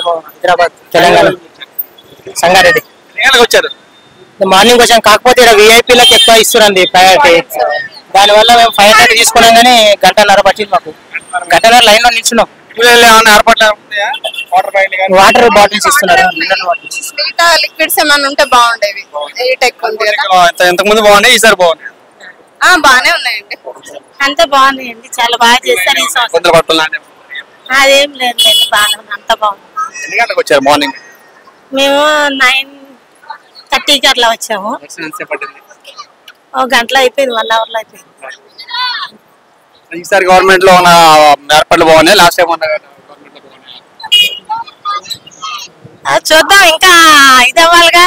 హైదరాబాద్ తెలంగాణ సంగారెడ్డి వచ్చారు. మార్నింగ్ వచ్చాం. కాకపోతే ఇక్కడ విఐపీలకు ఎక్కువ ఇస్తున్నది ప్రయారిటీ. దానివల్ల మేము 5:30 తీసుకున్నాం కానీ గంటన్నర పట్టింది మాకు. గంటన్నర లైన్ లో నిల్చున్నాం. వాటర్ బాటిల్స్ ఇస్తున్నారు. మిగతా లిక్విడ్స్ ఏమైనా ఉంటే బాగుండేవి. ఇంతకు ముందు బాగున్నాయి, ఈసారి బాగున్నాయి. బాగానే ఉన్నాయండి. అంత బాగున్నాయండి, చాలా బాగా చేస్తారు. అదేం లేదు, బాగా అంత బాగుంది. ఎన్ని గంటలకు వచ్చారు మార్నింగ్? మేము 9:30కి అట్లా వచ్చాము. ఒక గంటలో అయిపోయింది, 1 hour లో అయిపోయింది. ఈసారి గవర్నమెంట్ లో ఉన్న ఏర్పాట్లు బాగున్నాయి, లాస్ట్ టైం ఉన్న చూద్దాం, ఇంకా ఇది అవ్వాలిగా.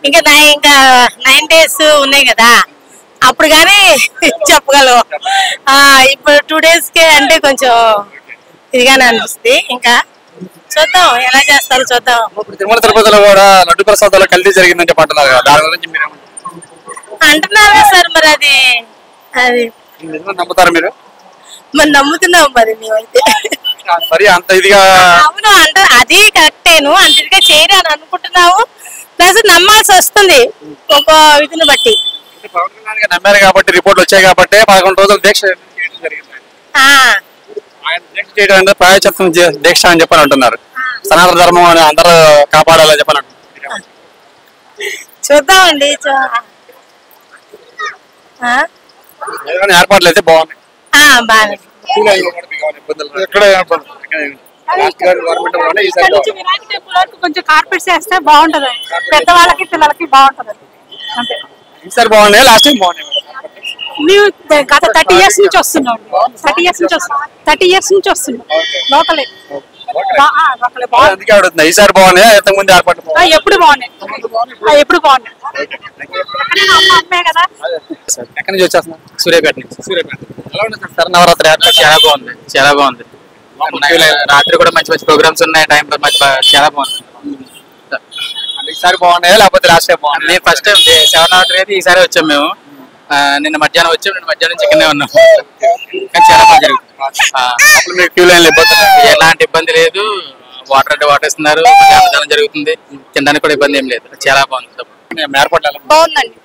ఇంకా 9 days ఉన్నాయి కదా, అప్పుడు కానీ చెప్పగలవు. ఇప్పుడు 2 days కే అంటే కొంచెం ఇదిగానే అనిపిస్తుంది. ఇంకా చూద్దాం ఎలా చేస్తారో చూద్దాం. ఇప్పుడు తిరుమల తిరుపతిలో కూడా లడ్డు ప్రసాదాలు కల్తీ జరిగిందంటే పట్టున్నారు కదా, దాని గురించి మీరు అంటున్నారు కదా సార్. మరి అది నమ్ముతారు మీరు? మరి నమ్ముతున్నాం మరి మేమైతే. మరి అంత ఇదిగా అవును అంటే అది కరెక్టేను, అంత ఇదిగా చేయరు అని అనుకుంటున్నాము. ప్లస్ నమ్మాల్సి వస్తుంది ఒక విధిని బట్టి. పవన్ కళ్యాణ్ గారు నమ్మారు కాబట్టి, రిపోర్ట్లు వచ్చాయి కాబట్టి 11 రోజులు దీక్ష చేయడం జరిగింది. ఆయన దీక్ష చేయడం అంటే ప్రాయశ్చిత్తం దీక్ష అని చెప్పని అంటున్నారు. సనాతన ధర్మం అని అందరూ కాపాడాలని చెప్పని అంటున్నారు. చూద్దామండి. ఏర్పాట్లు అయితే బాగున్నాయి. బాగా కొంచెం కార్పెట్స్ వేస్తే బాగుంటది, పెద్దవాళ్ళకి పిల్లలకి బాగుంటది. అంతే. ఈసారి బాగున్నాయి, లాస్ట్ టైం బాగున్నాయి. మేము గత 30 years నుంచి వస్తున్నాం. 30 years నుంచి వస్తున్నాం. లోకలే అందుకే అడుగుతున్నా, ఈసారి బాగున్నాయా ఇంతకు ముందు ఏర్పాట్లు? ఎప్పుడు బాగున్నాయి, ఎప్పుడు బాగున్నాయి. అమ్మాయి కదా. ఎక్కడి నుంచి వచ్చేస్తున్నా? సూర్యాపేట నుంచి. ఎలా ఉంది సార్ నవరాత్రి? చాలా బాగుంది, చాలా బాగుంది. రాత్రి కూడా మంచి మంచి ప్రోగ్రామ్స్ ఉన్నాయి. టైం చాలా బాగుంది. ఈసారి బాగున్నాయా లేకపోతే లాస్ట్ టైం బాగుంది? మేము ఫస్ట్ టైం 7 నవరాత్రి అయితే ఈసారి వచ్చాం. మేము నిన్న మధ్యాహ్నం వచ్చాం. నిన్న మధ్యాహ్నం నుంచి ఇక్కడనే ఉన్నాం. కానీ చాలా బాగా జరుగుతుంది. క్యూ లైన్ ఇబ్బంది ఎలాంటి ఇబ్బంది లేదు. వాటర్ అంటే వాటర్ ఇస్తున్నారు, అన్నదానం జరుగుతుంది. తినడానికి కూడా ఇబ్బంది ఏం లేదు, చాలా బాగుంది. ఏర్పాట్లు బాగుందండి,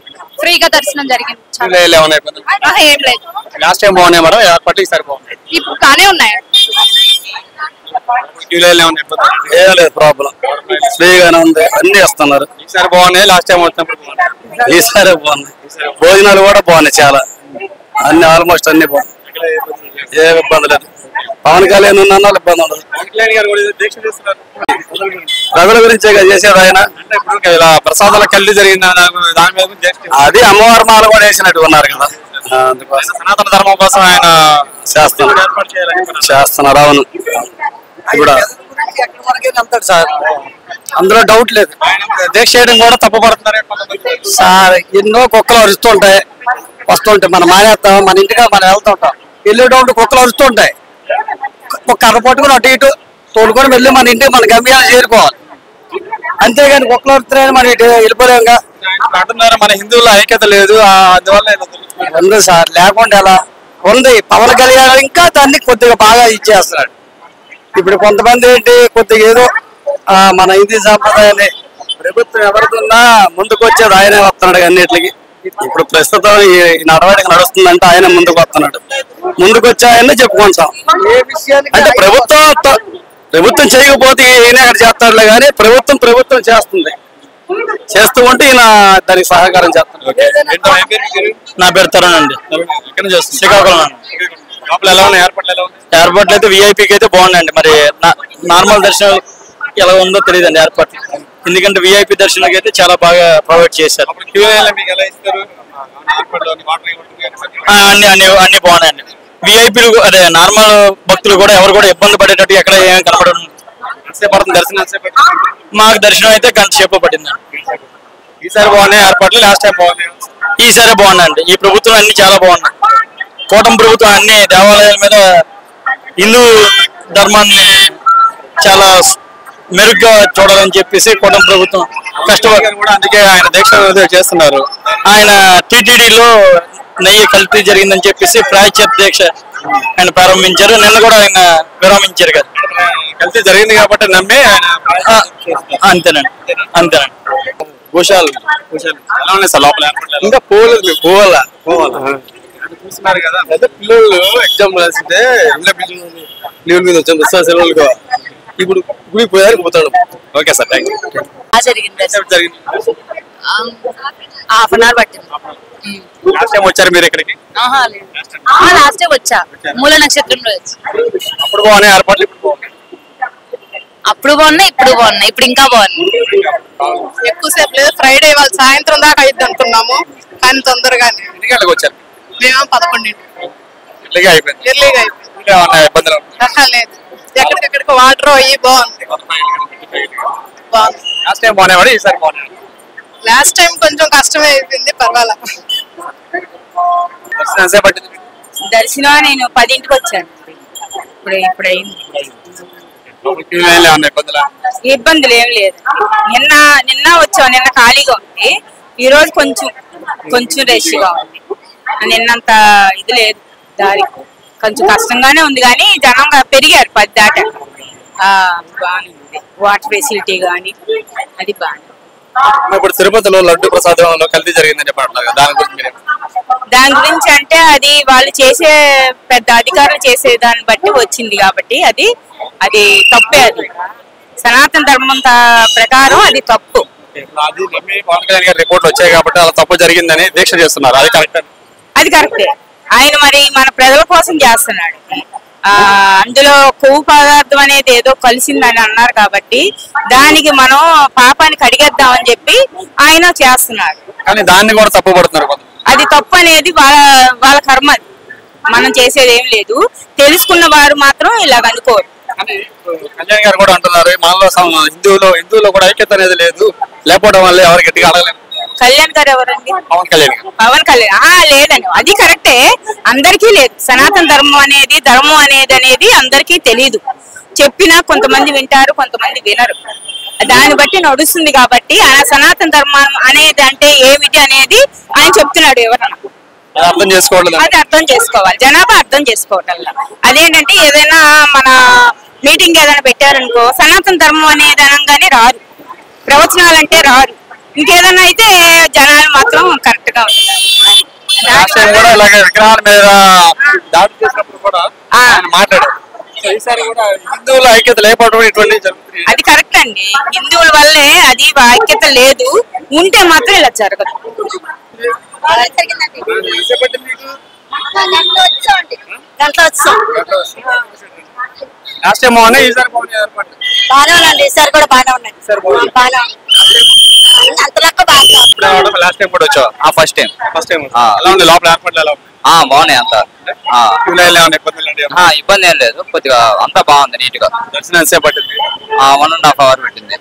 ఫ్రీగా దర్శనం జరిగింది. ఏం లేదు, లాస్ట్ టైం బాగున్నాయి మేడం ఏర్పాట్లు, ఈసారి బాగున్నాయి. ఇప్పుడు బాగానే ఉన్నాయి. ఏం లేదు ప్రాబ్లం, ఫ్రీగానే ఉంది, అన్ని ఇస్తున్నారు. ఈసారి బాగున్నాయి, లాస్ట్ టైం వచ్చినప్పుడు ఈసారి బాగున్నాయి. భోజనాలు కూడా బాగున్నాయి, చాలా అన్ని ఆల్మోస్ట్ అన్ని బాగున్నాయి. ఏ ఇబ్బంది లేదు. పవన్ కళ్యాణ్ ఉన్న ఇబ్బంది ఉండదు. ప్రజల గురించే చేసేది ఆయన. ఇలా ప్రసాదాల కల్తీ జరిగింది, అది అమ్మవారి మాల కూడా వేసినట్టు ఉన్నారు కదా, అందుకోసం సనాతన ధర్మం కోసం ఆయన చేస్తున్నారు. అవును, ఇప్పుడు సార్ అందులో డౌట్ లేదు. దీక్ష చేయడం కూడా తప్పు పడుతున్నారు సార్. ఎన్నో కుక్కలు అరుస్తుంటాయి, వస్తుంటాయి. మనం మానేస్తాం, మన ఇంటిగా మనం వెళ్తుంటాం, వెళ్ళేటప్పుడు కుక్కలు అరుస్తుంటాయి. ఒక కర్ర పట్టుకుని అటు ఇటు తోడుకొని వెళ్ళి మన ఇంటికి మన గమ్యాన్ని చేరుకోవాలి. అంతేగాని కుక్కలు అరుతున్నాయని మనం ఇటు వెళ్ళిపోలేంగా అంటున్నారు. మన హిందువుల్లో ఐక్యత లేదు, అందువల్ల ఉంది సార్. లేకుండా ఎలా ఉంది? పవన్ కళ్యాణ్ ఇంకా దాన్ని కొద్దిగా బాగా ఇచ్చేస్తున్నాడు. ఇప్పుడు కొంతమంది ఏంటి, కొద్దిగా ఏదో మన హిందీ సాంప్రదాయాన్ని ప్రభుత్వం ఎవరితున్నా ముందుకు వచ్చేది ఆయనే వస్తున్నాడు అన్నిటికి. ఇప్పుడు ప్రస్తుతం ఈ నడవడికి నడుస్తుందంటే ఆయన ముందుకు వస్తున్నాడు. ముందుకు వచ్చి ఆయన్ని చెప్పుకుంటాం. అంటే ప్రభుత్వం చేయకపోతే ఈయన అక్కడ చేస్తాడులే, కానీ ప్రభుత్వం చేస్తుంది. చేస్తూ ఉంటే ఈయన దానికి సహకారం చేస్తాడు. నా పేరు తరుణ్ అండి, శ్రీకాకుళం. ఏర్పాట్లు అయితే విఐపీకి అయితే బాగున్నాయండి. మరి నార్మల్ దర్శనం ఎలా ఉందో తెలియదండి ఏర్పాట్లు. ఎందుకంటే విఐపీ దర్శనానికి అయితే చాలా బాగా ప్రొవైడ్ చేశారు. అన్ని బాగున్నాయండి. విఐపీలు అదే నార్మల్ భక్తులు కూడా ఎవరు కూడా ఇబ్బంది పడేటట్టు ఎక్కడ ఏం కనపడదు. మాకు దర్శనం అయితే గంట సేపు పట్టిందండి. ఈసారి బాగున్నాయి ఏర్పాట్లు, లాస్ట్ టైం బాగున్నాయి. ఈసారి బాగున్నాయండి. ఈ ప్రభుత్వం అన్ని చాలా బాగున్నాయి. కూటమి ప్రభుత్వం అన్ని దేవాలయాల మీద హిందూ ధర్మాన్ని చాలా మెరుగ్గా చూడాలని చెప్పేసి కూటమి ప్రభుత్వం కష్టపడి కూడా అందుకే ఆయన దీక్ష చేస్తున్నారు. ఆయన టీటీడీలో నెయ్యి కల్తీ జరిగిందని చెప్పేసి ప్రాయశ్చిత్త దీక్ష ఆయన ప్రారంభించారు. నిన్న కూడా ఆయన విరామించారు కదా. కలిసి జరిగింది కాబట్టి నమ్మి అంతేనండి. గోశాల ఎలా ఉన్నాయి సార్ లోపల? ఇంకా పోలేదు, పోవాలా చూస్తున్నారు కదా. అయితే పిల్లలు ఎగ్జామ్ రాసింటే లీవ్ మీద వచ్చాం సెలవులుగా. ఇప్పుడు గుడికి పోయారు పోతాడు. Okay sir, thank you. జరిగింది హాఫ్ అన్ అవర్ పట్టింది. లాస్ట్ టైం వచ్చారు మీరు ఇక్కడికి? లాస్ట్ టైం వచ్చా, మూల నక్షత్రంలో వచ్చి. అప్పుడు బాగున్నాయి ఏర్పాట్లు, అప్పుడు బాగున్నాయి, ఇప్పుడు బాగున్నాయి, ఇప్పుడు ఇంకా బాగున్నాయి. ఎక్కువసేపు లేదు, ఫ్రైడే వాళ్ళు సాయంత్రం దాకా అయింది అనుకున్నాము, కానీ తొందరగానే. ఎన్ని గంటలకు వచ్చారు? మేము 11 ఎర్లీగా అయిపోయింది. ఎర్లీగా అయిపోయింది. ఇబ్బందులు లేదు, ఎక్కడికెక్కడికి వాటర్ అయ్యి బాగుంది. లాస్ట్ టైం బాగున్నాయి, ఈసారి బాగున్నాయి. లాస్ట్ టైం కొంచెం కష్టమే అయిపోయింది, పర్వాలేదు. దర్శనం నేను 10ంటికి వచ్చాను. ఇప్పుడు అయింది. ఇబ్బందులు ఏం లేదు. నిన్న వచ్చాం, నిన్న ఖాళీగా ఉంది. ఈ రోజు కొంచెం రష్గా ఉంది. నిన్నంత ఇది లేదు, దారి కొంచెం కష్టంగానే ఉంది, కానీ జనం పెరిగారు 10 దాకా. బాగానే ఉంది, వాటర్ ఫెసిలిటీ కానీ అది బాగా. ఇప్పుడు తిరుపతిలో లడ్డు ప్రసాదంలో కల్తీ జరిగిందని చెప్పారు, దాని గురించి అంటే అది వాళ్ళు చేసే పెద్ద అధికారులు చేసే దాన్ని బట్టి వచ్చింది కాబట్టి అది తప్పే. అది సనాతన ధర్మం ప్రకారం అది తప్పు. రిపోర్ట్లు వచ్చాయి కాబట్టి అలా తప్పు జరిగిందని దీక్ష చేస్తున్నారు, అది కరెక్ట్? అది కరెక్టే. ఆయన మరి మన ప్రజల కోసం చేస్తున్నాడు. అందులో కొవ్వు పదార్థం అనేది ఏదో కలిసిందని అన్నారు కాబట్టి దానికి మనం పాపాన్ని కడిగేద్దామని చెప్పి ఆయన చేస్తున్నాడు. కానీ దాన్ని కూడా తప్పు పడుతున్నారు. అది తప్పు అనేది వాళ్ళ కర్మ, మనం చేసేది ఏం లేదు. తెలుసుకున్న వారు మాత్రం ఇలాగ అనుకోరు. కళ్యాణ్ గారు కూడా అంటున్నారు, మనలో హిందువులో కూడా ఐక్యత అనేది లేదు, లేకపోవడం వల్ల ఎవరు గట్టిగా అడగలేదు. కళ్యాణ్ గారు ఎవరండి? పవన్ కళ్యాణ్ లేదండి, అది కరెక్టే. అందరికీ లేదు. సనాతన ధర్మం అనేది అందరికీ తెలీదు. చెప్పినా కొంతమంది వింటారు, కొంతమంది వినరు. దాన్ని బట్టి నడుస్తుంది కాబట్టి ఆ సనాతన ధర్మం అనేది అంటే ఏమిటి అనేది ఆయన చెప్తున్నాడు. ఎవరన్నా అది అర్థం చేసుకోవాలి, జనాభా అర్థం చేసుకోవటంలా. అదేంటంటే ఏదైనా మన మీటింగ్ ఏదైనా పెట్టారనుకో, సనాతన ధర్మం అనేది అనగానే రారు, ప్రవచనాలంటే రారు. ఇంకేదన్నా అయితే జనాలు మాత్రం కరెక్ట్ గా ఉంటారు. ఐక్యత లేకపోవడం అది కరెక్ట్ అండి. హిందువుల వల్లే అది ఐక్యత లేదు, ఉంటే మాత్రం ఇలా జరగదు. లాస్ట్ టైం బాగున్నాయి, ఈసారి బాగానే ఉందండి. ఈసారి కూడా బాగానే ఉన్నాయి. లాస్ట్ టైం కూడా వచ్చావు? ఫస్ట్ టైం ఎలా ఉంది లోపల ఏర్పాట్లు? ఎలా బాగున్నాయి అంతా. ఇబ్బంది ఏం లేదు, కొద్దిగా అంతా బాగుంది, నీట్ గా. దర్శనం ఎంతసేపు పట్టింది? 1.5 hours పెట్టింది.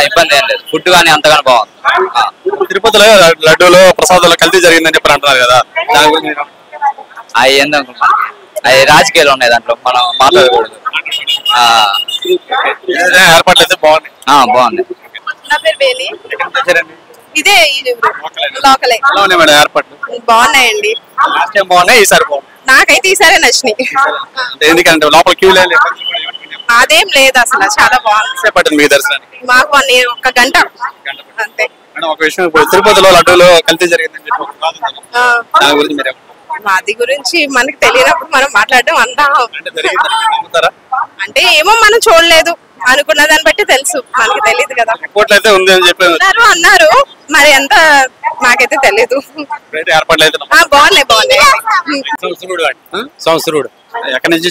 ఇబ్బంది ఏం లేదు, ఫుడ్ కానీ అంతగానే బాగుంది. తిరుపతిలో లడ్డూలో ప్రసాదాలు కల్తీ జరిగిందని చెప్పి అంటున్నారు కదా, దాని గురించి? అవి ఏందనుకుంటున్నా, అవి రాజకీయాలు ఉన్నాయి, దాంట్లో మనం మాట్లాడకూడదు. ఏర్పాట్లు అయితే బాగున్నాయి. బాగుంది. నా పేరు బేలి. ఇదే లోకలే. ఏర్పాట్లు బాగున్నాయండి. లాస్ట్ టైం బాగున్నాయి, ఈసారి బాగున్నాయి. నాకైతే ఈసారి నచ్చినాయి. ఎందుకంటే లోపల క్యూ లేదు, అదేం లేదు అసలు, చాలా బాగుంది. పట్టింది మీ దర్శనానికి? మాకు 1 గంట అంతే. ఒక విషయం, తిరుపతిలో లడ్డూలో కల్తీ జరిగిందని చెప్పి దాని గురించి మీరు? అది గురించి మనకి తెలియనప్పుడు మనం మాట్లాడడం అంతా అంటే ఏమో మనం చూడలేదు, అనుకున్న దాన్ని బట్టి తెలుసు, మనకి తెలియదు కదా. అయితే ఉంది అని చెప్పారు అన్నారు, మరి ఎంత నాకైతే తెలీదు. బాగున్నాయి. సంవత్సరుడు ఎక్కడి నుంచి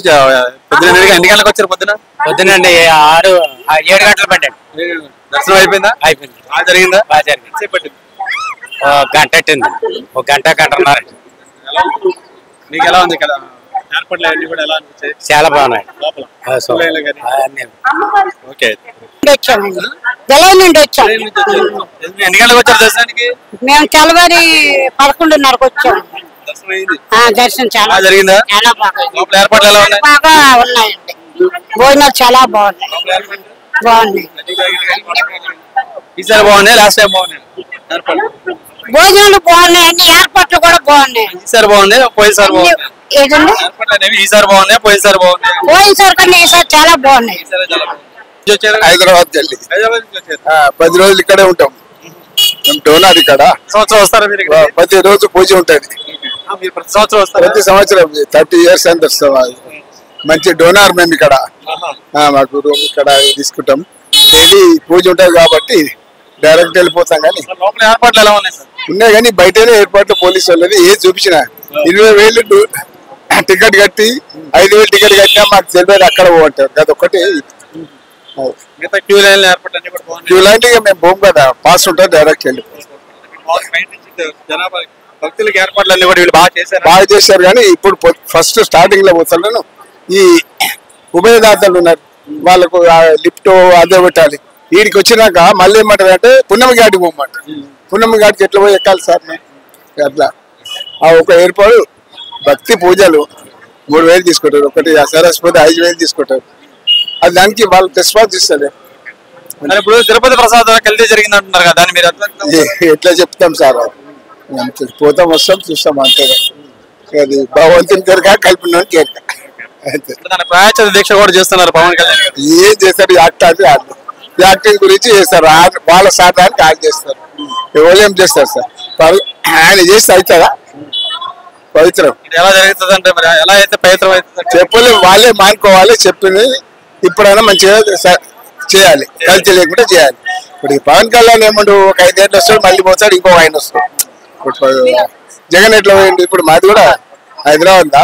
పొద్దున ఎన్ని గంటలకు వచ్చారు? పొద్దునండి 6-7 గంటలు పడ్డాడు. దర్శనం అయిపోయిందా? అయిపోయింది. బాగా జరిగిందా? బాగా జరిగింది. గంట పట్టింది, 1 గంటన్నర. మీకు ఎలా ఉంది కదా ఏర్పాట్లు అన్ని కూడా? ఎలా అనిపించాయి? చాలా బాగున్నాయి. ఓకే, నుండి వచ్చాం. ఎన్ని గంటలకు వచ్చారు దర్శనానికి? మేము తెల్లవారి 11:30కి వచ్చాం. దర్శనం అయింది? దర్శనం చాలా జరిగిందా? చాలా బాగా. లోపల ఏర్పాట్లు ఎలా ఉన్నాయి? బాగా ఉన్నాయండి, భోజనాలు చాలా బాగున్నాయి. ఈసారి బాగున్నాయి, లాస్ట్ టైం బాగున్నాయి ఏర్పాట్లు? భోజనాలు బాగున్నాయి, అన్ని ఏర్పాట్లు కూడా బాగున్నాయి. ఈసారి బాగుంది, పోయినసారి బాగుంది. ఏంటండి ఈసారి బాగుంది, పోయినసారి బాగుంది. పోయినసారి కన్నా ఈసారి చాలా బాగున్నాయి. హైదరాబాద్ ఢిల్లీ 10 రోజులు ఇక్కడే ఉంటాం. మేము డోనార్ ఇక్కడ. సంవత్సరం వస్తారా మీరు? ప్రతి రోజు పూజ ఉంటుంది. ప్రతి సంవత్సరం వస్తారు? ప్రతి సంవత్సరం 30 years అని వస్తాం. మంచి డోనార్ మేము ఇక్కడ. మాకు రూమ్ ఇక్కడ తీసుకుంటాం. డైలీ పూజ ఉంటుంది కాబట్టి డైరెక్ట్ వెళ్ళిపోతాం. కానీ ఏర్పాట్లు ఎలా ఉన్నాయి? ఉన్నాయి కానీ బయటనే ఏర్పాట్లు పోలీసు వాళ్ళది ఏది చూపించిన 20,000 టికెట్ కట్టి 5,000 టికెట్ కట్టినా మాకు తెలియదు అక్కడ పోంటారు. అదొక్కటి. క్యూ లైన్ క్యూ లైన్ మేము పోం కదా, పాస్ ఉంటుంది డైరెక్ట్ వెళ్ళిపోతాం. భక్తులకి ఏర్పాట్లు అన్ని కూడా వీళ్ళు బాగా చేశారు. కానీ ఇప్పుడు ఫస్ట్ స్టార్టింగ్ లో పోతాను ఈ ఉభయదాతలు ఉన్నారు, వాళ్ళకు లిఫ్ట్ అదే పెట్టాలి. వీడికి వచ్చినాక మళ్ళీ ఏమంటారు అంటే పున్నమి ఘాటికి పోమంటారు. పున్నమి ఘాటికి ఎట్లా పోయి ఎక్కాలి సార్ మేము? అట్లా ఆ ఒక ఏర్పాటు భక్తి పూజలు 3,000 తీసుకుంటారు. ఒకటి సరస్వతి 5,000 తీసుకుంటారు. అది దానికి వాళ్ళు రెస్పాన్స్ ఇస్తారు. ఇప్పుడు తిరుపతి ప్రసాదం కలిసి జరిగింది అంటున్నారు కదా, దాన్ని మీరు ఎట్లా చెప్తాం సార్? పోతాం, వస్తాం, చూస్తాం అంతే. అది భగవంతుని కేరక కల్పిన కేరక. ప్రాయశ్చిత్త దీక్ష కూడా చేస్తున్నారు పవన్ కళ్యాణ్. ఏం చేస్తారు? యాక్టింగ్ గురించి చేస్తారు. వాళ్ళ సాధానికి ఆయన చేస్తారు. ఎవరు ఏం చేస్తారు సార్? ఆయన చేస్తే అవుతుందా పవిత్రం? ఎలా జరుగుతుంది అంటే మరి ఎలా అయితే పవిత్రం అవుతుంది చెప్పలేము. వాళ్ళే మానుకోవాలి. చెప్పింది ఇప్పుడైనా మంచిగా చేయాలి, కలిసి లేకుండా చేయాలి. ఇప్పుడు పవన్ కళ్యాణ్ ఏమండు ఒక 5 ఏళ్ళు వస్తాడు, మళ్ళీ పోతాడు, ఇంకో ఆయన వస్తాడు. ఇప్పుడు జగన్ ఎట్లా పోయింది? ఇప్పుడు మాది కూడా హైదరాబాద్ దా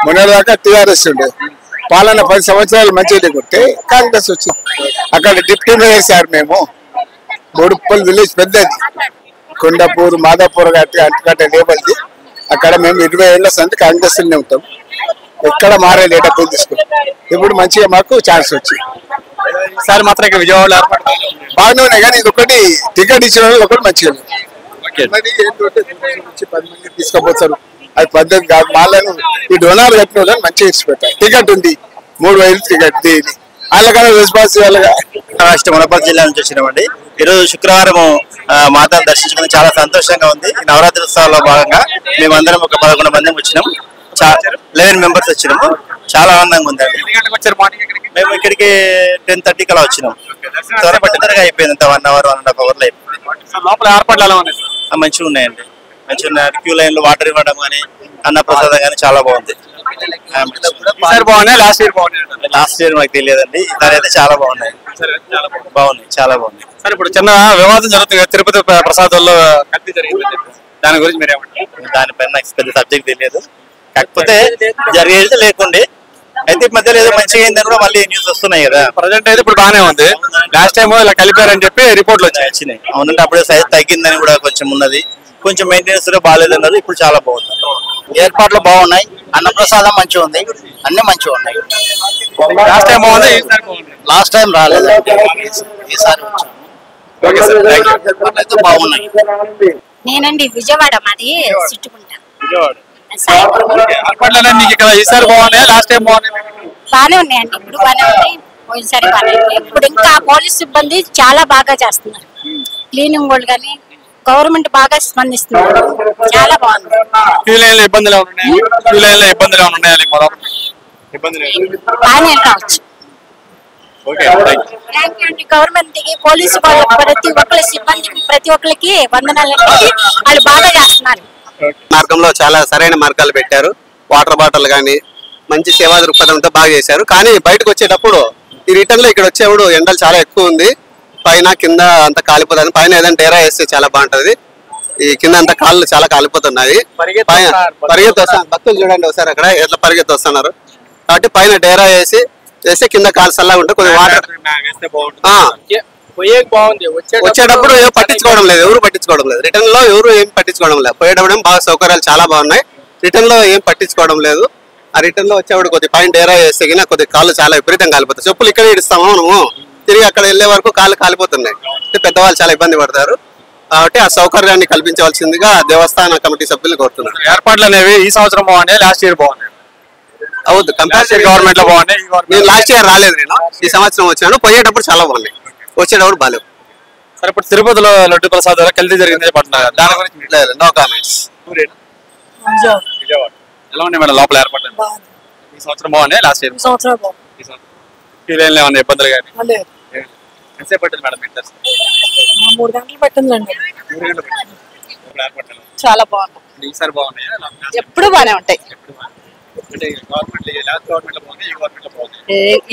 మొన్న దాకా టీఆర్ఎస్ ఉండే పాలన 10 సంవత్సరాలు మంచిగా లేకుంటే కాంగ్రెస్ వచ్చింది. అక్కడ డిప్యూటీ మేయర్ సార్ మేము బోడుప్పల్ విలేజ్ పెద్దది, కొండపూర్ మాదాపూర్ అంటుకట్ట లేబల్ది. అక్కడ మేము 20 ఏళ్ళ సంది కాంగ్రెస్ ఉంటాం. ఎక్కడ మారేది డబ్బులు తీసుకుంటాం. ఇప్పుడు మంచిగా మాకు ఛాన్స్ వచ్చింది. ఈసారి మాత్రం ఇక్కడ విజయవాడలో బాగానే ఉన్నాయి. కానీ ఇది ఒకటి టికెట్ ఇచ్చిన వాళ్ళు ఒకటి మంచిగా 10 మంది తీసుకుపోతారు. అది పద్ధతి కాదు. మాలను ఈ డోనార్ కట్టిన వాళ్ళని మంచిగా ఇచ్చి పెట్టాలి. టికెట్ ఉంది 3,000 టికెట్. దీని వాళ్ళకన్నా రెస్పాన్స్ వాళ్ళగా. వనపర్తి జిల్లా నుంచి వచ్చినామండి. ఈరోజు శుక్రవారం మాతను దర్శించుకుని చాలా సంతోషంగా ఉంది. నవరాత్రి ఉత్సవాల్లో భాగంగా మేమందరం ఒక 11 మంది వచ్చినాం. 11 మెంబర్స్ వచ్చినాము. చాలా ఆనందంగా ఉందండి. మేము ఇక్కడికి 10:30 కలా వచ్చినాం. త్వరగా అయిపోయింది. 1 hour 1.5 hour లో అయిపోయింది. లోపల ఏర్పాట్లు ఎలా ఉన్నాయి? మంచిగా ఉన్నాయండి. మంచిగా ఉన్నాయి. క్యూ లైన్ లో వాటర్ ఇవ్వడం కానీ అన్న ప్రసాదం కానీ చాలా బాగుంది. లాస్ట్ ఇయర్ మాకు తెలియదండి. ఈసారి అయితే చాలా బాగున్నాయి. చాలా బాగున్నాయి. సరే, ఇప్పుడు చిన్న వివాదం జరుగుతుంది తిరుపతి ప్రసాదంలో కల్తీ జరిగింది, దాని గురించి మీరు ఏమంటారు? దానిపైన నాకు పెద్ద సబ్జెక్ట్ తెలియదు. కాకపోతే జరిగేది లేకుండే అయితే ఈ మధ్యలో ఏదో మంచిగా అయిందని కూడా మళ్ళీ న్యూస్ వస్తున్నాయి కదా. ప్రజెంట్ అయితే ఇప్పుడు బాగానే ఉంది. లాస్ట్ టైం ఇలా కలిపారని చెప్పి రిపోర్ట్లు వచ్చినాయి. అవునంటే అప్పుడే సైజ్ తగ్గిందని కూడా కొంచెం ఉన్నది. కొంచెం మెయింటెనెన్స్ కూడా బాగాలేదు అన్నారు. ఇప్పుడు చాలా బాగుంది. ఏర్పాట్లు బాగున్నాయి. అన్నప్రసాదం మంచిగా ఉంది. అన్ని మంచిగా ఉన్నాయి. లాస్ట్ టైం బాగుంది, లాస్ట్ టైం రాలేదు, ఈసారి బాగున్నాయి. నేనండి విజయవాడ, మాది చుట్టుకుంటా. ఈసారి బాగున్నాయి, లాస్ట్ టైం బాగున్నాయి. బాగానే ఉన్నాయండి. ఇప్పుడు బాగానే ఉన్నాయి, పోయినసారి బాగానే ఉన్నాయి. ఇప్పుడు ఇంకా పోలీస్ సిబ్బంది చాలా బాగా చేస్తున్నారు. క్లీనింగ్ వాళ్ళు కానీ గవర్నమెంట్ బాగా స్పందిస్తున్నారు. చాలా బాగుంది. క్యూ లైన్ లో ఇబ్బందులు ఉన్నాయి. బాగానే రావచ్చు. గవర్నమెంట్ కి పోలీసు ప్రతి ఒక్కరి సిబ్బందికి ప్రతి ఒక్కరికి వందనాలండి. వాళ్ళు బాగా చేస్తున్నారు. మార్గంలో చాలా సరైన మార్గాలు పెట్టారు. వాటర్ బాటిల్ కానీ మంచి సేవా దృక్పథంతో బాగా చేశారు. కానీ బయటకు వచ్చేటప్పుడు ఈ రిటర్న్ లో ఇక్కడ వచ్చేప్పుడు ఎండలు చాలా ఎక్కువ ఉంది. పైన కింద అంతా కాలిపోతుంది. పైన ఏదైనా డేరా వేస్తే చాలా బాగుంటది. ఈ కింద అంతా కాళ్ళు చాలా కాలిపోతున్నాయి. పైన పరిగెత్తి వస్తాను. భక్తులు చూడండి ఒకసారి అక్కడ ఎట్లా పరిగెత్తి వస్తున్నారు. కాబట్టి పైన డేరా వేస్తే కింద కాలు చల్లగా ఉంటే కొద్దిగా వాటర్ వచ్చేటప్పుడు పట్టించుకోవడం లేదు. ఎవరు పట్టించుకోవడం లేదు. రిటర్న్ లో ఎవరు ఏం పట్టించుకోవడం లేదు. పోయేటప్పుడు బాగా సౌకర్యాలు చాలా బాగున్నాయి. రిటర్న్ లో ఏం పట్టించుకోవడం లేదు. ఆ రిటర్న్ లో వచ్చేవాడు కొద్ది పైన డేరా వేస్తే కొద్ది కాళ్ళు చాలా విపరీతంగా కాలిపోతాయి. చెప్పులు ఇక్కడ ఇస్తాము మనము, తిరిగి అక్కడ వెళ్లే వరకు కాళ్ళు కాలిపోతున్నాయి. పెద్దవాళ్ళు చాలా ఇబ్బంది పడతారు. కాబట్టి ఆ సౌకర్యాన్ని కల్పించవలసిందిగా దేవస్థాన కమిటీ సభ్యులు కోరుతున్నారు. ఏర్పాట్లు అనేవి ఈ సంవత్సరం బాగున్నాయి, లాస్ట్ ఇయర్ బాగున్నాయి. అవును, కంపేర్ గవర్నమెంట్ లో బాగున్నాయి. నేను లాస్ట్ ఇయర్ రాలేదు, నేను ఈ సంవత్సరం వచ్చాను. పోయేటప్పుడు చాలా బాగున్నాయి, వచ్చేటప్పుడు బాగాలేవు. సరే ఇప్పుడు తిరుపతిలో లడ్డు ప్రసాద్ కల్తీ జరిగింది పడుతున్నారు దాని గురించి నో కామెంట్స్. ఎలా ఉన్నాయి మేడం లోపల ఏర్పడ్డాయి? ఈ సంవత్సరం బాగున్నాయి, లాస్ట్ ఇయర్ ఫీల్ ఏమైనా ఇబ్బందులు కానీ ఎంతసేపు పట్టింది మేడం మీకు దర్శనం? 3 గంటలు పట్టిందండి. 3 గంటలు పట్టింది. చాలా బాగుంది. ఈసారి బాగున్నాయా? ఎప్పుడు బాగానే ఉంటాయి. అంటే గవర్నమెంట్ లాస్ట్ గవర్నమెంట్ లో బాగుంది, ఈ గవర్నమెంట్ లో బాగుంది.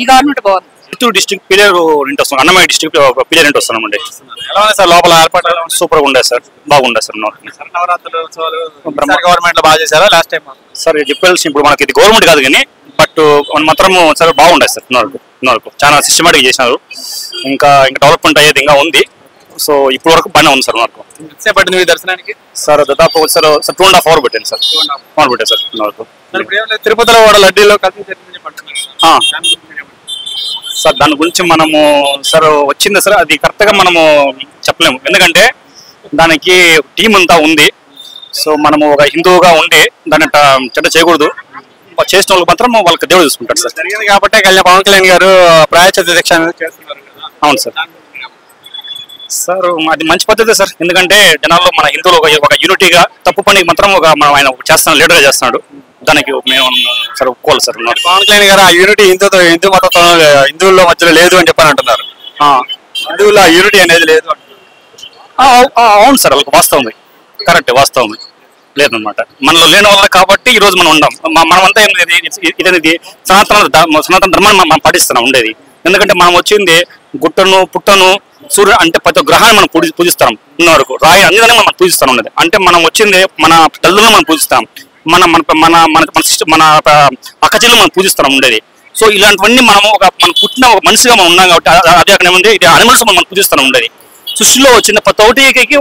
ఈ గవర్నమెంట్ బాగుంది. చిత్తూరు డిస్ట్రిక్ట్ పిల్లర్ ఇంటి వస్తున్నాం, అన్నమయ్య డిస్ట్రిక్ట్ పిల్లర్ ఇంటి వస్తున్నామండి. ఎలా ఉన్నాయి సార్ లోపల ఏర్పాట్లు? సూపర్ గా ఉండే సార్, బాగుండే సార్. నవరాత్రులు ఉత్సవాలు గవర్నమెంట్ లో బాగా చేశారా లాస్ట్ టైం? సార్ చెప్పాల్సి ఇప్పుడు మనకి ఇది గవర్నమెంట్ కాదు కానీ బట్ మాత్రం సార్ బాగుండే సార్. ఇన్నవరకు చాలా సిస్టమేటిక్ చేసినారు. ఇంకా డెవలప్మెంట్ అయ్యేది ఇంకా ఉంది. సో ఇప్పుడు వరకు బాగానే ఉంది సార్. మనకు ఎంతసేపు పట్టింది మీ దర్శనానికి? సార్ దాదాపు సార్ 2.5 hours పెట్టాను సార్. 2.5 hours పెట్టాను సార్ ఇన్నవరకు. తిరుపతిలో కూడా లడ్డీలో కలిసి జరిగిందని పడుతున్నారు సార్. దాని గురించి మనము సార్ వచ్చింది సార్, అది కరెక్ట్ గా మనము చెప్పలేము. ఎందుకంటే దానికి టీం అంతా ఉంది. సో మనము ఒక హిందువుగా ఉండి దాన్ని చెడ్డ చేయకూడదు. చేసిన వాళ్ళకి మాత్రం వాళ్ళకి దేవుడు చూసుకుంటాడు సార్. జరిగింది కాబట్టి పవన్ కళ్యాణ్ గారు ప్రాయశ్చిత్త దీక్ష చేస్తున్నారు. అవును సార్. సార్ అది మంచి పద్ధతి సార్. ఎందుకంటే జనాల్లో మన హిందువులు ఒక యూనిటీగా తప్పు పనికి మాత్రం మనం ఆయన చేస్తున్నాడు, లీడర్ గా చేస్తున్నాడు. దానికి మేము సార్ ఒప్పుకోవాలి సార్. పవన్ కళ్యాణ్ గారు ఆ యూనిటీ హిందూ మతంతో హిందువుల మధ్యలో లేదు అని చెప్పని అంటున్నారు. హిందువుల యూనిటీ అనేది లేదు. అవును సార్, వాళ్ళకి వాస్తవం, కరెక్ట్ వాస్తవం లేదనమాట. మనలో లేని వల్ల కాబట్టి ఈ రోజు మనం ఉండం. మనమంతా ఇదనేది సనాతన ధర్మాన్ని మనం పాటిస్తున్నాం ఉండేది. ఎందుకంటే మనం వచ్చింది గుట్టను పుట్టను సూర్యుడు అంటే ప్రతి గ్రహాన్ని మనం పూజిస్తాం. ఉన్నవరకు రాయి అన్నిదాన్ని మనం పూజిస్తాం ఉండేది. అంటే మనం వచ్చింది మన తల్లులను మనం పూజిస్తాం, మన మన మన మన అక్కచెల్లు మనం పూజిస్తాం ఉండేది. సో ఇలాంటివన్నీ మనము మనం పుట్టిన ఒక మనిషిగా మనం ఉన్నాం కాబట్టి అదే అక్కడ ఏముంది, ఇది అనిమల్స్ మనం పూజిస్తాం ఉండేది. సృష్టిలో వచ్చిన ప్రతి ఒక్కటికి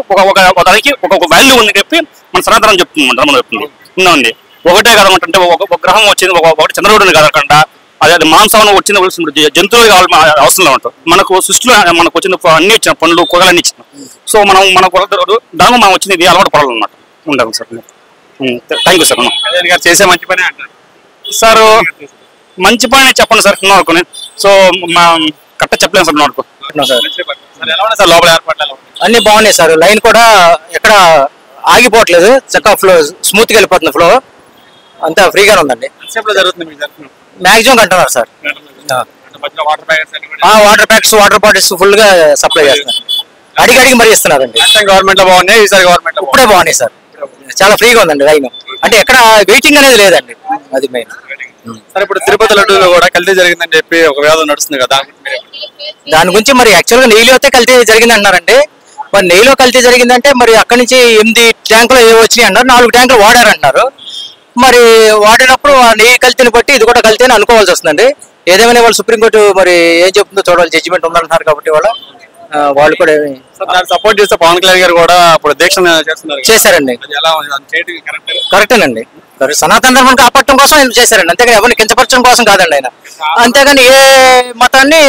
ఒక వాల్యూ ఉంది చెప్పి మన సనాతనం చెప్తుంది, ధర్మం చెప్తుంది. ఉంది ఒకటే కదమంటే ఒక గ్రహం వచ్చింది, ఒకటి చంద్రుడిని కదకుండా అదే మాంసం వచ్చింది జంతువులు కావాలి అవసరంలో ఉంటాం. మనకు సృష్టిలో మనకు వచ్చిన అన్ని ఇచ్చిన పండ్లు కూరలు అన్ని ఇచ్చిన. సో మనం దాని మనం వచ్చింది ఇది అలవాటు పడాలి అనమాట. ఉండదు sir. Thank you sir. Kalyan గారు చేసే మంచి పని అంటారు సార్. మంచి పని చెప్పండి సార్. అనుకుని సో మా కరెక్ట్ చెప్పలేము సార్. అనుకో సార్ లోపల ఏర్పాట్లు అన్ని బాగున్నాయి సార్. లైన్ కూడా ఎక్కడ ఆగిపోవట్లేదు, చక్కగా ఫ్లో స్మూత్ గా వెళ్ళిపోతుంది. ఫ్లో అంతా ఫ్రీగానే ఉందండి. జరుగుతుంది మీకు దర్శనం? మాక్సిమం కంటున్నారు sir. Water packs water bottles full గా సప్లై చేస్తున్నారు. అడిగి మరీ ఇస్తున్నారండి. గవర్నమెంట్ లో బాగున్నాయి, ఈసారి గవర్నమెంట్ లో ఇప్పుడే బాగున్నాయి సార్. చాలా ఫ్రీగా ఉందండి లైన్. అంటే ఎక్కడ వెయిటింగ్ అనేది లేదండి, అది మెయిన్. సరే ఇప్పుడు తిరుపతి లడ్డూలో కూడా కల్తీ జరిగిందని చెప్పి ఒక వివాదం నడుస్తుంది కదా, దాని గురించి మరి యాక్చువల్ గా నెయ్యిలో అయితే కల్తీ జరిగింది అంటున్నారండి. మరి నెయ్యిలో కల్తీ జరిగిందంటే మరి అక్కడి నుంచి 8 ట్యాంకులు ఏవో వచ్చినాయి అన్నారు, 4 ట్యాంకులు వాడారంటున్నారు. మరి వాడినప్పుడు ఆ నెయ్యి కల్తీని బట్టి ఇది కూడా కల్తీ అని అనుకోవాల్సి వస్తుందండి. ఏదేమైనా వాళ్ళు సుప్రీంకోర్టు మరి ఏం చెప్తుందో చూడాలి. జడ్జిమెంట్ ఉందంటున్నారు కాబట్టి వాళ్ళు కూడా సపోర్ట్ చేస్తే పవన్ కళ్యాణ్ గారు కూడా ఇప్పుడు దీక్ష చేశారండి. కరెక్టేనండి. సనాతన ధర్మం కాపాడటం కోసం ఆయన చేశారండి, అంతేగాని ఎవరిని కించపరచడం కోసం కాదండి ఆయన. అంతేగాని ఏ మతాన్ని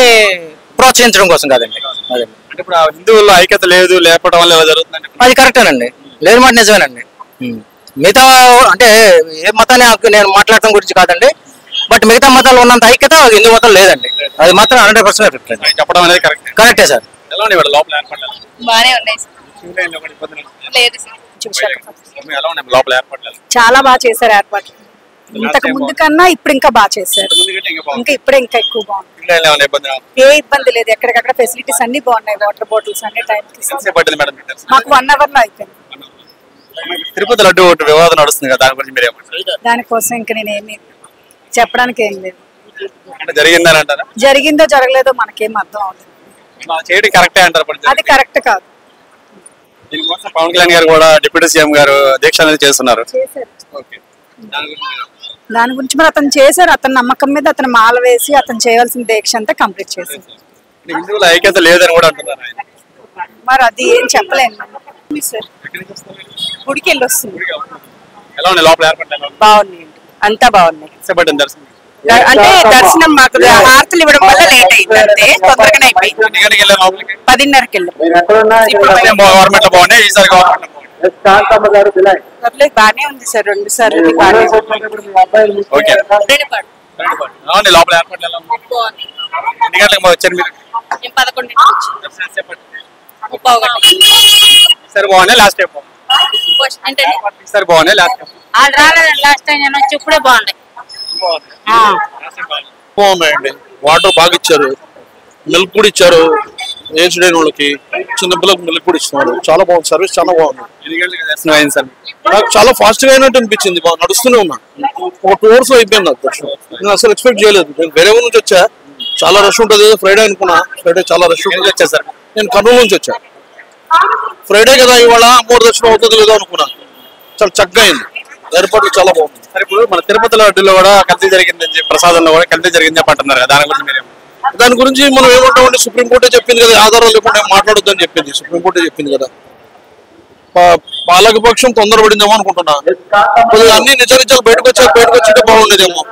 ప్రోత్సహించడం కోసం కాదండి. అదండి. అంటే ఇప్పుడు హిందువుల్లో ఐక్యత లేదు, లేపడం వల్ల జరుగుతుందండి. అది కరెక్టేనండి, లేని మాట నిజమేనండి. మిగతా అంటే ఏ మతాన్ని నేను మాట్లాడటం గురించి కాదండి, బట్ మిగతా మతాలు ఉన్నంత ఐక్యత హిందూ మతం లేదండి. అది మాత్రం 100% చెప్పడం అనేది కరెక్టే సార్. ఎలా ఉన్నాయి లోపల ఏర్పడ్డారు? బానే ఉన్నాయి లోపల ఏర్పడ్డారు? చాలా బాగా చేశారు ఏర్పాట్లు. ఇంతకు ముందు కన్నా ఇప్పుడు ఇంకా బాగా చేశారు. ఇంకా ఇప్పుడే ఇంకా ఎక్కువ బాగుంది. ఏ ఇబ్బంది లేదు, ఎక్కడికక్కడ ఫెసిలిటీస్ అన్ని బాగున్నాయి. వాటర్ బాటిల్స్ అన్ని టైం మాకు 1 hour లో అయిపోయింది. తిరుపతి లడ్డు ఒకటి వివాదం నడుస్తుంది కదా, దాని గురించి మీరు ఏమంటారు? దానికోసం ఇంకా నేనేమి చెప్పడానికి ఏం లేదు. జరిగిందని అంటారా? జరిగిందో జరగలేదో మనకేం అర్థం అవుతుంది. చేయడం కరెక్టే అంటారు? అది కరెక్ట్ కాదు. దీనికోసం పవన్ కళ్యాణ్ గారు కూడా డిప్యూటీ సీఎం గారు దీక్ష అనేది చేస్తున్నారు. దాని గురించి మరి అతను చేశారు. అతని నమ్మకం మీద అతను మాల వేసి అతను చేయాల్సిన దీక్ష అంతా కంప్లీట్ చేశారు. హిందువుల ఐక్యత లేదని కూడా అంటున్నారు. మరి అది ఏం చెప్పలేను సార్. గుడికి వెళ్ళి వస్తుంది. ఎలా ఉన్నాయి లోపల ఏర్పడ్డారు? బాగున్నాయి, అంతా బాగున్నాయి. దర్శనం అంటే దర్శనం మాకు హారతులు ఇవ్వడం వల్ల లేట్ అయింది, అంతే. తొందరగానే అయిపోయింది. 10:30కి వెళ్ళాం. గవర్నమెంట్ లో బాగున్నాయి, ఈసారి గవర్నమెంట్ బానే ఉంది సార్. 2 సార్లు లోపల ఏర్పడ్డారు. ఎన్ని గంటలకు వచ్చారు మీరు? 11 ఈసారి బాగున్నాయి లాస్ట్ టైం అంటే ఈసారి బాగున్నాయి లాస్ట్ టైం వాళ్ళు రాలేదండి లాస్ట్ టైం నేను వచ్చి ఇప్పుడే బాగున్నాయి. బాగున్నాయండి. వాటర్ బాగా ఇచ్చారు, మిల్క్ కూడా ఇచ్చారు. ఏజ్డ్ అయిన వాళ్ళకి, చిన్న పిల్లలకు మిల్క్ కూడా ఇస్తున్నారు. చాలా బాగుంది, సర్వీస్ చాలా బాగుంది. దర్శనం అయింది సార్. నాకు చాలా ఫాస్ట్ గా అయినట్టు అనిపించింది. బాగా నడుస్తూనే ఉన్నా, ఒక 2 hours లో అయిపోయింది నాకు దర్శనం. నేను అసలు ఎక్స్పెక్ట్ చేయలేదు. నేను వేరే ఊరు నుంచి వచ్చా, చాలా రష్ ఉంటుంది. ఫ్రైడే అనుకున్నా, ఫ్రైడే చాలా రష్ ఉంటుంది. వచ్చా సార్. నేను కర్నూలు నుంచి వచ్చా. ఫ్రైడే కదా ఇవాళ, అమ్మవారి దర్శనం అవుతుంది లేదో అనుకున్నా. చాలా చక్కగా అయింది, ఏర్పాట్లు చాలా బాగుంది. సార్ ఇప్పుడు మన తిరుపతి లడ్డూలో కూడా కల్తీ జరిగిందని చెప్పి, ప్రసాదంలో కూడా కల్తీ జరిగింది అంటున్నారు కదా, దాని గురించి మనం ఏమంటామంటే, సుప్రీంకోర్టే చెప్పింది కదా, ఆధారాలు లేకుండా మాట్లాడొద్దని చెప్పింది. సుప్రీంకోర్టే చెప్పింది కదా. పాలకపక్షం తొందరపడిందేమో అనుకుంటున్నా. కొద్దిగా అన్ని నిజాలు బయటకు వచ్చింటే బాగుండేదేమో.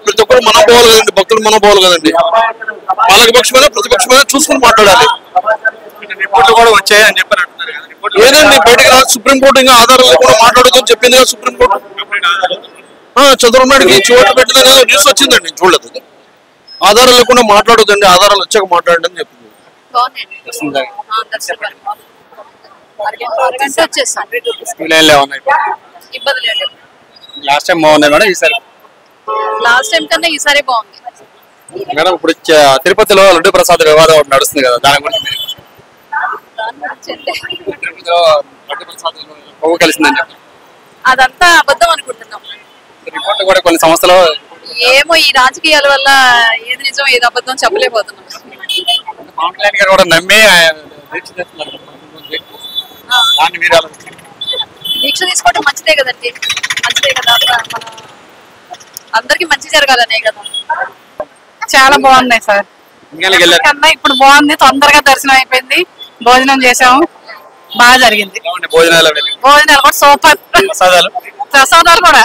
ప్రతి ఒక్కరు మనం పోవాలి కదండి, భక్తులు మనం పోవాలి కదండి. పాలకపక్షమైనా ప్రతిపక్షమైనా చూసుకుని మాట్లాడాలి. రిపోర్ట్లు కూడా వచ్చాయని చెప్పి అంటున్నారు కదా. ఏదండి బయటకు రాదు. సుప్రీంకోర్టు ఇంకా ఆధారాలు లేకుండా మాట్లాడొద్దని చెప్పింది కదా సుప్రీంకోర్టు. చంద్రబాబు నాయుడుకి చోటు పెట్టిందని న్యూస్ వచ్చిందండి, చూడలేదు. ఆధారాలు లేకుండా మాట్లాడొద్దండి, ఆధారాలు వచ్చాక మాట్లాడండి అని చెప్పింది. లాస్ట్ టైం బాగుంది మేడం, ఈసారి లాస్ట్ టైం కన్నా ఈసారి బాగుంది మేడం. ఇప్పుడు తిరుపతిలో లడ్డు ప్రసాద్ వివాదం ఒకటి నడుస్తుంది కదా, దాని గురించి తిరుపతిలో లడ్డు ప్రసాద్ కొవ్వు కలిసిందని చెప్పి అదంతా అబద్ధం అనుకుంటున్నాం. రిపోర్ట్ కూడా కొన్ని సంస్థలు ఏమో ఈ రాజకీయాల వల్ల ఏది నిజం ఏది అబద్ధం చెప్పలేకపోతున్నాం. పవన్ కళ్యాణ్ గారు కూడా నమ్మి దీక్ష చేస్తున్నారు. దాన్ని మీరు దీక్ష తీసుకోవడం మంచిదే కదండి, మంచిదే కదా, మన అందరికి మంచి జరగాలనే కదా. చాలా బాగున్నాయి సార్, కన్నా ఇప్పుడు బాగుంది. తొందరగా దర్శనం అయిపోయింది, భోజనం చేసాము, బాగా జరిగింది. భోజనాలు కూడా సూపర్. ప్రసాదాలు కూడా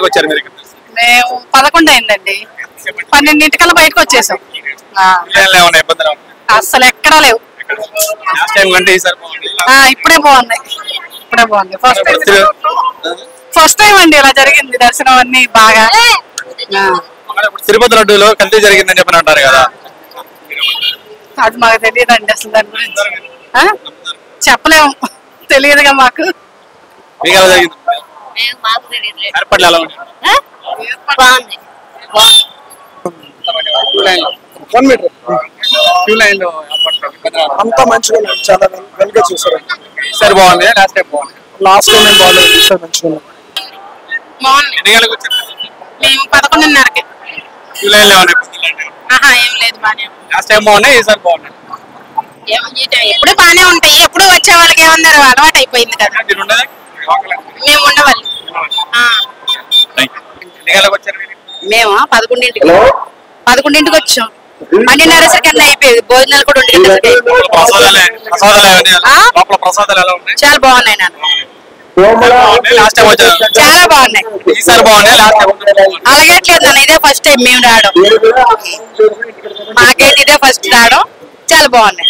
వచ్చారు మీరు? మేము 11 అయిందండి, 12 బయటకు వచ్చేసాం. అసలు ఎక్కడా లేవు. ఇప్పుడే బాగున్నాయి, ఇప్పుడే బాగుంది. ఫస్ట్ టైం అండి ఇలా జరిగింది దర్శనం అన్ని బాగా. తిరుపతి లడ్డూలో కల్తీ జరిగిందని చెప్పని అంటారు కదా, అది మాకు తెలియదండి అసలు, దాని గురించి చెప్పలేము, తెలియదుగా మాకు. ఏర్పాట్లు ఎలా ఉన్నాయి? అంతా మంచిగా ఉంది, చాలా వెల్ గా చూసారు. ఈసారి బాగుంది, లాస్ట్ టైం బాగుంది. లాస్ట్ టైం ఏం బాగాలేదు, ఈసారి మంచిగా ఉంది. ఎన్ని గంటలకు వచ్చారు? మేము 11:30కి. ఏం లేదు, బానే లాస్ట్ టైం బాగున్నాయి, ఈసారి బాగున్నాయి. ఎప్పుడు బానే ఉంటాయి, ఎప్పుడు వచ్చే వాళ్ళకి ఏమన్నారు, అలవాటు అయిపోయింది కదా. మేము ఉండవాలి. మేము 11కి వచ్చాం, 12:30 కన్నా అయిపోయింది. భోజనాలు కూడా 1 ప్రసాదాలు ఎలా ఉన్నాయి? చాలా బాగున్నాయి నాన్న, లాస్ట్ టైం వచ్చారు, చాలా బాగున్నాయి. ఈసారి బాగున్నాయి, లాస్ట్ టైం అలాగేట్లేదు నాన్న, ఇదే ఫస్ట్ టైం మేము రావడం, మాకైతే ఇదే ఫస్ట్ రావడం. చాలా బాగున్నాయి,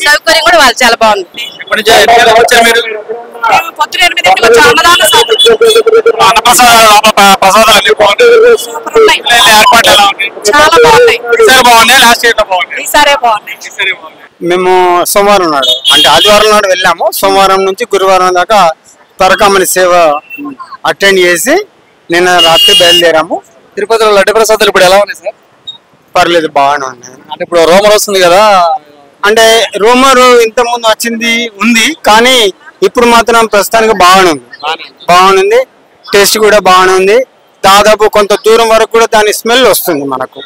సౌకర్యం కూడా వాళ్ళు చాలా బాగుంది. పొద్దున 8 వచ్చాం, అన్నదాన చాలా బాగున్నాయి. ఈసారే బాగున్నాయి. మేము సోమవారం నాడు, అంటే ఆదివారం నాడు వెళ్ళాము. సోమవారం నుంచి గురువారం దాకా పరకామణి సేవ అటెండ్ చేసి నిన్న రాత్రి బయలుదేరాము. తిరుపతిలో లడ్డు ప్రసాదాలు ఇప్పుడు ఎలా ఉన్నాయి సార్? పర్లేదు, బాగానే ఉన్నాయి. అంటే ఇప్పుడు రోమర్ వస్తుంది కదా, అంటే రూమర్ ఇంత ముందు ఉంది, కానీ ఇప్పుడు మాత్రం ప్రస్తుతానికి బాగుంది. టేస్ట్ కూడా బాగానే ఉంది. దాదాపు కొంత దూరం వరకు కూడా దాని స్మెల్ వస్తుంది మనకు.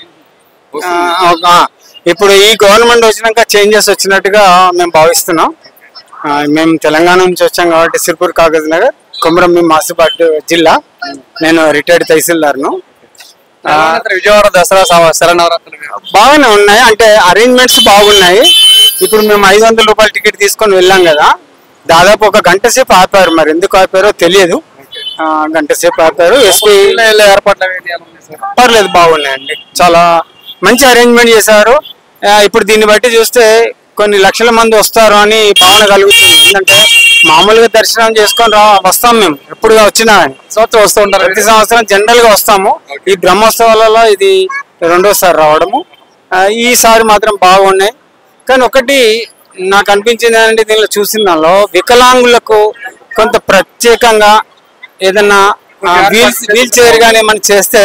ఇప్పుడు ఈ గవర్నమెంట్ వచ్చినాక చేంజెస్ వచ్చినట్టుగా మేము భావిస్తున్నాం. మేము తెలంగాణ నుంచి వచ్చాం కాబట్టి సిర్పూర్ కాగజ్ నగర్, కొమరం మాసిబాద్ జిల్లా. నేను రిటైర్డ్ తహసీల్దార్ను. విజయవాడ దసరా శరన్నవరాత్రులు బాగానే ఉన్నాయి, అంటే అరేంజ్మెంట్స్ బాగున్నాయి. ఇప్పుడు మేము 500 రూపాయల టికెట్ తీసుకొని వెళ్ళాం కదా, దాదాపు 1 గంట సేపు ఆపారు. మరి ఎందుకు ఆపారో తెలియదు, గంట సేపు ఆపారు. ఎస్పీ ఏర్పాట్లు పర్లేదు, బాగున్నాయండి, చాలా మంచి అరేంజ్మెంట్ చేశారు. ఇప్పుడు దీన్ని బట్టి చూస్తే కొన్ని లక్షల మంది వస్తారు అని భావన కలుగుతుంది. ఎందుకంటే మామూలుగా దర్శనం చేసుకొని వస్తాం మేము, ఎప్పుడుగా వచ్చినా సంవత్సరం వస్తూ ఉంటారు. ప్రతి సంవత్సరం జనరల్ గా వస్తాము. ఈ బ్రహ్మోత్సవాలలో ఇది 2వ సారి రావడము. ఈసారి మాత్రం బాగున్నాయి. కానీ ఒకటి నాకు అనిపించింది ఏంటంటే దీనిలో చూసిన దానిలో వికలాంగులకు కొంత ప్రత్యేకంగా ఏదన్నా వీల్ చైర్ గానీ మనం చేస్తే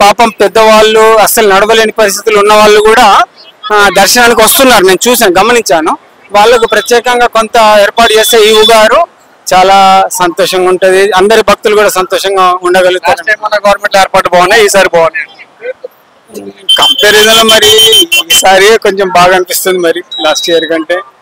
పాపం పెద్దవాళ్ళు అసలు నడవలేని పరిస్థితులు ఉన్న వాళ్ళు కూడా దర్శనానికి వస్తున్నారు. నేను చూసాను, గమనించాను. వాళ్ళకు ప్రత్యేకంగా కొంత ఏర్పాటు చేస్తే ఈవు గారు చాలా సంతోషంగా ఉంటది. అందరి భక్తులు కూడా సంతోషంగా ఉండగలుగుతారు. గవర్నమెంట్ ఏర్పాటు బాగున్నాయి, ఈసారి బాగున్నాయి. కంపారిజన్ లో మరి ఈసారి కొంచెం బాగా అనిపిస్తుంది మరి లాస్ట్ ఇయర్ కంటే.